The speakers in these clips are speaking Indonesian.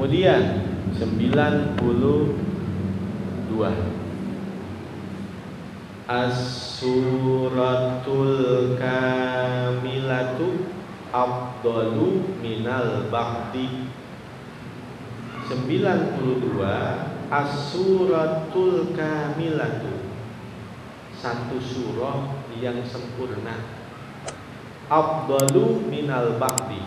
Kemudian 92 As-suratul kamilatu afdalu minal ba'di. 92 As-suratul kamilatu, satu surah yang sempurna, afdalu minal ba'di,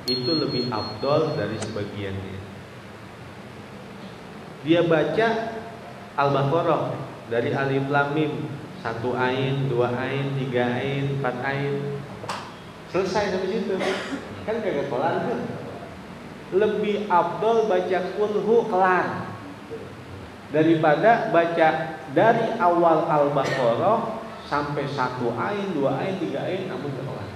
itu lebih afdal dari sebagiannya. Dia baca Al-Baqarah dari Alif Lam Mim, 1 ain, 2 ain, 3 ain, 4 ain, selesai sampai situ. Kan kagak kelar tuh. Lebih afdal baca kulhu kelar daripada baca dari awal Al-Baqarah sampai 1 ain, 2 ain, 3 ain namun kelar.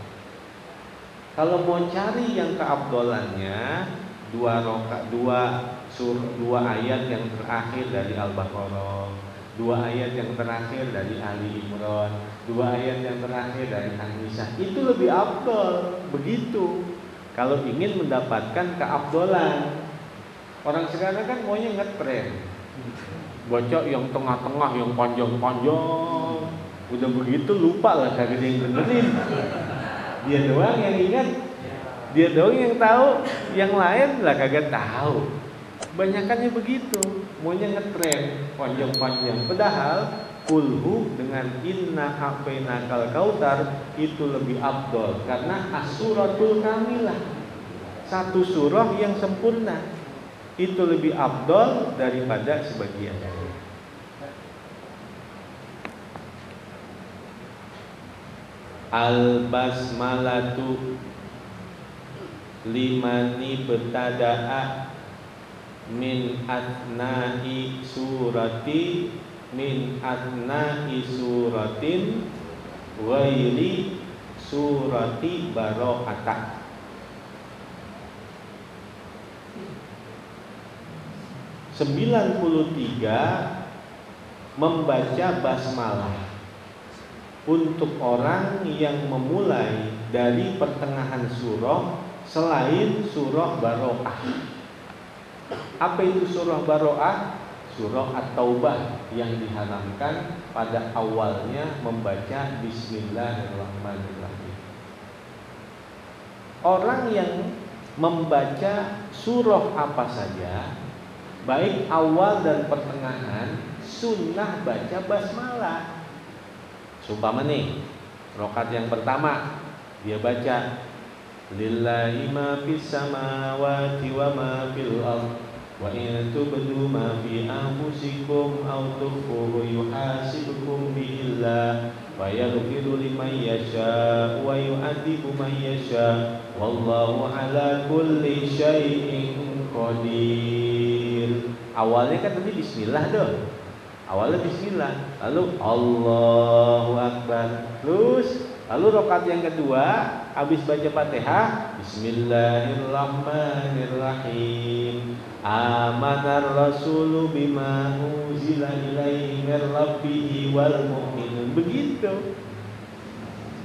Kalau mau cari yang keafdalannya, 2 ayat yang terakhir dari Al-Baqarah, 2 ayat yang terakhir dari Ali Imran, 2 ayat yang terakhir dari An-Nisa, itu lebih afdal. Begitu kalau ingin mendapatkan keafdalan. Orang sekarang kan maunya ngetren, baca yang tengah-tengah, yang panjang-panjang. Udah begitu lupa lah, kagak ada yang dengerin. Dia doang yang ingat, dia doang yang tahu, yang lain lah kagak tahu. Banyakannya begitu, maunya ngetren panjang-panjang. Padahal kulhu dengan inna a'tainakal kautsar itu lebih afdal karena as-suratul kamilah, satu surah yang sempurna, itu lebih afdal daripada sebagian. Al-basmalatu limani betada'a min atna'i surati min atna'i suratin waili surati bara'atah. 93 membaca basmalah untuk orang yang memulai dari pertengahan surah selain surah Baro'ah. Apa itu surah Baro'ah? Surah At-Taubah yang diharamkan pada awalnya membaca Bismillahirrahmanirrahim. Orang yang membaca surah apa saja, baik awal dan pertengahan, sunnah baca basmalah. Sumpama nih, rakaat yang pertama dia baca lillahi ma fis samawati wa ma fil ardh wa in tubdu ma fi anfusikum aw tukhfuhu yuhasibkum billah wa yaghfiru liman yasha wa yu'adzibu man yasha wallahu ala kulli syai'in qadir. Awalnya kan tadi bismillah doh. Awalnya bismillah, lalu Allahu Akbar. Terus lalu rakaat yang kedua habis baca Fatihah, Bismillahirrahmanirrahim. Amanar rasulu bima unzila ilaihi mir rabbih wal mu'minun. Begitu.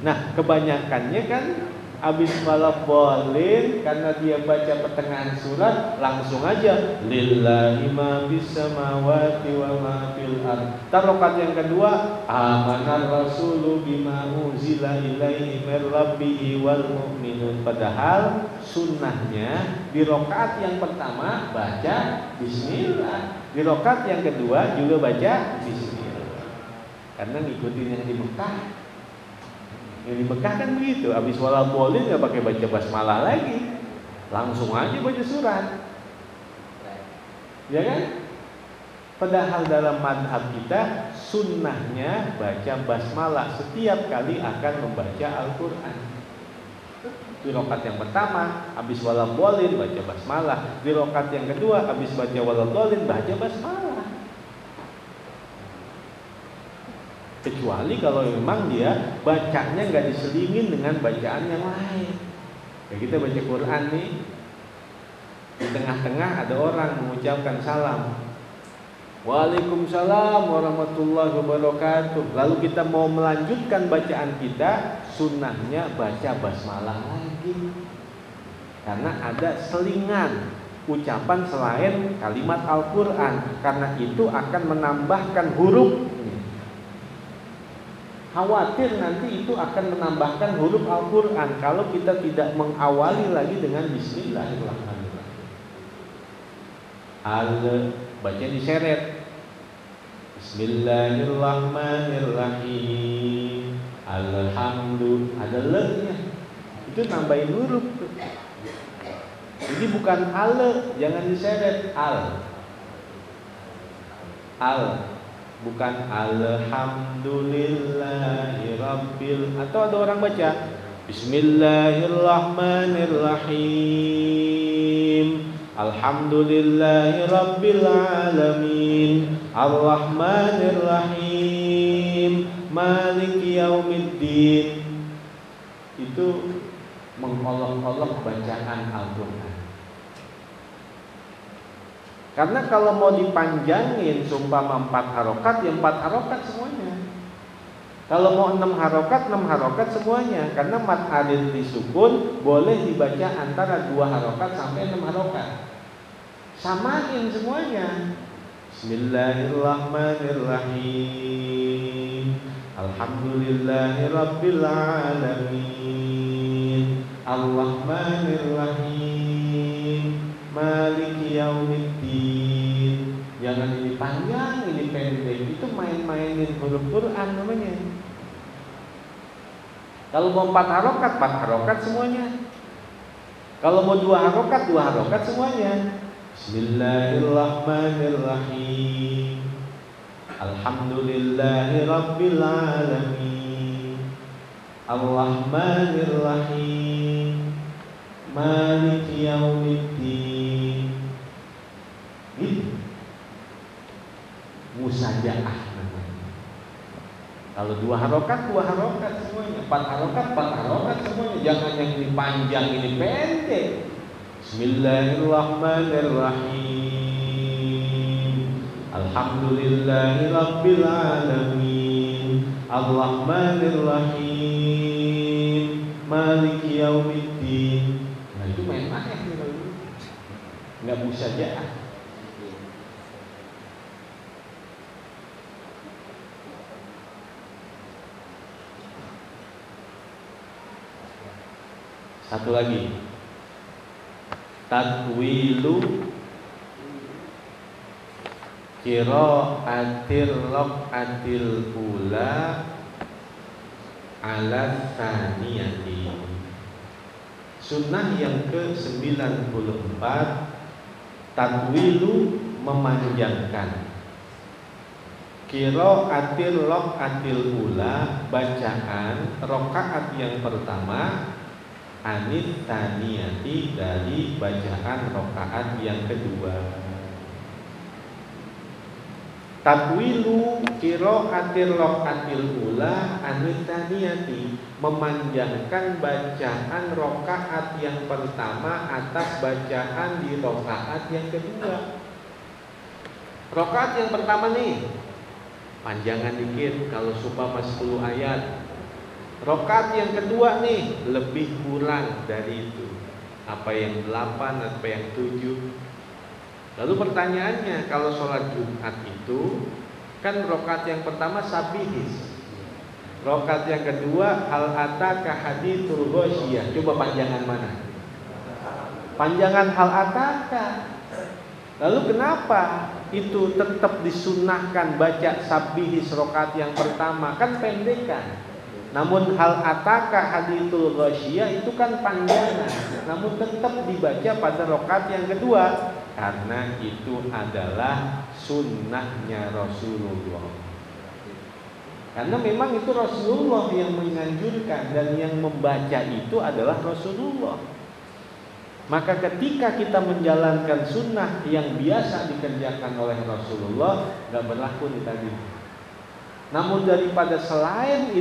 Nah, kebanyakannya kan habis walabbolin, karena dia baca pertengahan surat langsung aja lillahi ma fis samawati wa ma fil ardh. Rakaat yang kedua amanar rasulu bima unzila ilaihi mir rabbih wal mu'minun. Padahal sunnahnya di rakaat yang pertama baca bismillah, di rakaat yang kedua juga baca bismillah, karena ngikutin yang di Mekah. Yang di Mekah kan begitu, habis walabbolin nggak pakai baca basmalah lagi, langsung aja baca surat, ya kan? Padahal dalam madhab kita sunnahnya baca basmalah setiap kali akan membaca Al-Quran. Di rakaat yang pertama habis walabbolin baca basmalah, di rakaat yang kedua habis baca walabbolin baca basmalah. Kecuali kalau memang dia bacanya nggak diselingin dengan bacaan yang lain. Ya, kita baca Quran nih, di tengah-tengah ada orang mengucapkan salam, Waalaikumsalam warahmatullahi wabarakatuh. Lalu kita mau melanjutkan bacaan kita, sunnahnya baca basmalah lagi, karena ada selingan ucapan selain kalimat Al-Quran, karena itu akan menambahkan huruf. Khawatir nanti itu akan menambahkan huruf Al-Quran kalau kita tidak mengawali lagi dengan Bismillahirrahmanirrahim. Baca diseret. Bismillahirrahmanirrahim. Alhamdulillah. Ada le-nya. Itu nambahin huruf tuh. Jadi bukan ale, jangan diseret. Bukan alhamdulillahirabbil, atau ada orang baca Bismillahirrahmanirrahim. Alhamdulillahirabbil alamin. Arrahmanirrahim. Maliki yaumiddin. Itu mengolok-olok bacaan Al-Quran. Karena kalau mau dipanjangin seumpama 4 harokat, ya 4 harokat semuanya. Kalau mau 6 harokat, 6 harokat semuanya. Karena mad arid disukun boleh dibaca antara 2 harokat sampai 6 harokat. Samain semuanya. Bismillahirrahmanirrahim. Alhamdulillahirabbil alamin. Ar-Rahmanir-Rahim. Maliki yaumiddin. Jangan ini panjang, ini pendek. Itu main-mainin huruf Quran namanya. Kalau mau 4 harokat, 4 harokat semuanya. Kalau mau 2 harokat, 2 harokat semuanya. Bismillahirrahmanirrahim. Alhamdulillahirabbil alamin. Ar-Rahmanir-Rahim. Maliki yaumiddin. Gitu. Musajaah namanya. Kalau 2 harokat, 2 harokat semuanya. 4 harokat, 4 harokat semuanya. Jangan yang ini panjang, ini pendek. Bismillahirrahmanirrahim. Alhamdulillahirabbil alamin. Ar-Rahmanir-Rahim. Maliki yaumiddin. Nah itu main-main gitu. Enggak musajaah. Satu lagi. Tatwilu qiraatil raqatil ula ala tsaniyati. Sunnah yang ke-94, tatwilu memanjangkan. Qiraatil raqatil ula, bacaan rakaat yang pertama, anit taniyati, dari bacaan rakaat yang kedua. Tatwilu qiraatil raqatil ula anit taniyati, memanjangkan bacaan rakaat yang pertama atas bacaan di rakaat yang kedua. Rakaat yang pertama nih panjangan dikit, kalau supaya 10 ayat. Rakaat yang kedua nih lebih kurang dari itu. Apa yang 8, apa yang 7. Lalu pertanyaannya, kalau sholat Jumat itu kan rakaat yang pertama sabihis, rakaat yang kedua hal ataka haditsul ghasyiyah. Coba panjangan mana? Panjangan hal ataka. Lalu kenapa itu tetap disunnahkan baca sabihis rakaat yang pertama? Kan pendekan. Namun hal ataka haditsul ghasyiyah itu kan panjangan, namun tetap dibaca pada rakaat yang kedua, karena itu adalah sunnahnya Rasulullah. Karena memang itu Rasulullah yang menganjurkan, dan yang membaca itu adalah Rasulullah. Maka ketika kita menjalankan sunnah yang biasa dikerjakan oleh Rasulullah, gak berlaku nih tadi. Namun daripada selain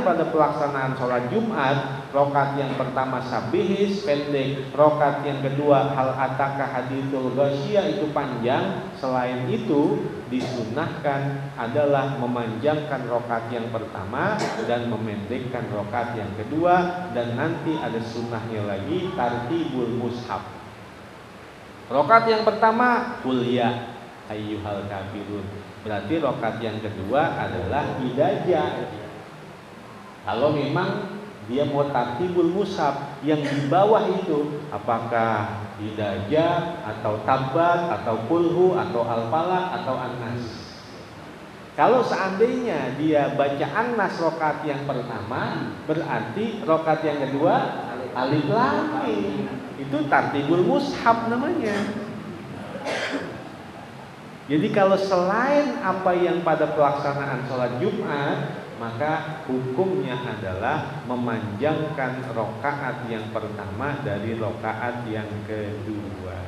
pada pelaksanaan sholat Jumat, rakaat yang pertama sabihis pendek, rakaat yang kedua hal ataka haditsul ghasyiyah itu panjang. Selain itu disunahkan adalah memanjangkan rakaat yang pertama dan memendekkan rakaat yang kedua, dan nanti ada sunnahnya lagi tartibul mushaf. Rakaat yang pertama qul ya ayyuhal kafirun, berarti rakaat yang kedua adalah hidayah. Kalau memang dia mau tartibul mushaf, yang di bawah itu apakah hidayah atau tabat atau kulhu atau al-falaq atau an-nas. Kalau seandainya dia baca an-nas rakaat yang pertama, berarti rakaat yang kedua alif lam mim. Itu tartibul mushaf namanya. Jadi kalau selain apa yang pada pelaksanaan sholat Jumat, maka hukumnya adalah memanjangkan rakaat yang pertama dari rakaat yang kedua.